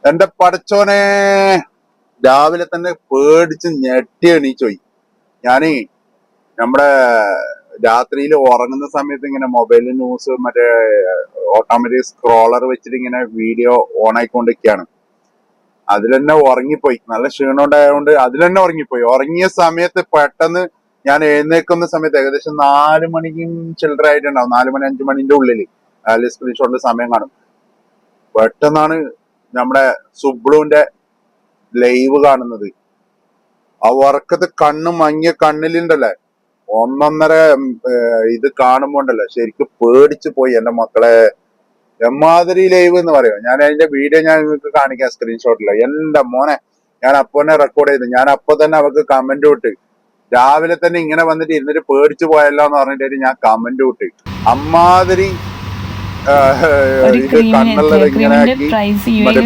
എന്റെ പടച്ചോനെ, രാവിലെ തന്നെ പേടിച്ച് ഞെട്ടി എണീച്ചോയി. ഞാനേ നമ്മുടെ രാത്രിയിൽ ഉറങ്ങുന്ന സമയത്ത് ഇങ്ങനെ മൊബൈൽ ന്യൂസ് മറ്റേ ഓട്ടോമാറ്റിക് സ്ക്രോളർ വെച്ചിട്ട് ഇങ്ങനെ വീഡിയോ ഓൺ ആയിക്കൊണ്ടിരിക്കുകയാണ്. അതിൽ തന്നെ ഉറങ്ങിപ്പോയി. നല്ല ക്ഷീണം ഉണ്ടായതുകൊണ്ട് അതിൽ തന്നെ ഉറങ്ങിപ്പോയി. ഉറങ്ങിയ സമയത്ത് പെട്ടെന്ന് ഞാൻ എഴുന്നേക്കുന്ന സമയത്ത് ഏകദേശം 4 മണിക്കും ചില്ലറ ആയിട്ടുണ്ടാവും. 4 മണി 5 മണിന്റെ ഉള്ളിൽ അതിൽ സ്ക്രീൻഷോട്ടിൽ സമയം കാണും. പെട്ടെന്നാണ് നമ്മുടെ സുബ്ലുവിന്റെ ലൈവ് കാണുന്നത്. ആ ഉറക്കത്ത് കണ്ണ് മങ്ങിയ കണ്ണിലുണ്ടല്ലേ, ഒന്നൊന്നര ഇത് കാണുമ്പോണ്ടല്ലേ ശരിക്കും പേടിച്ചു പോയി എന്റെ മക്കളെ. എമ്മാതിരി ലൈവ് എന്ന് പറയുമോ. ഞാൻ അതിന്റെ വീഡിയോ ഞാൻ നിങ്ങൾക്ക് കാണിക്കാം സ്ക്രീൻഷോട്ടില്. എന്റെ മോനെ, ഞാൻ അപ്പൊ തന്നെ റെക്കോർഡ് ചെയ്തു. ഞാൻ അപ്പൊ തന്നെ അവർക്ക് കമന്റ് വിട്ട്. രാവിലെ തന്നെ ഇങ്ങനെ വന്നിട്ട് ഇരുന്നിട്ട് പേടിച്ചു പോയല്ലോ എന്ന് പറഞ്ഞിട്ട് ഞാൻ കമന്റ് വിട്ട്. അമ്മാതിരി ഇത് കണ്ണുള്ളത് ഇങ്ങനെ ആക്കി മറ്റേ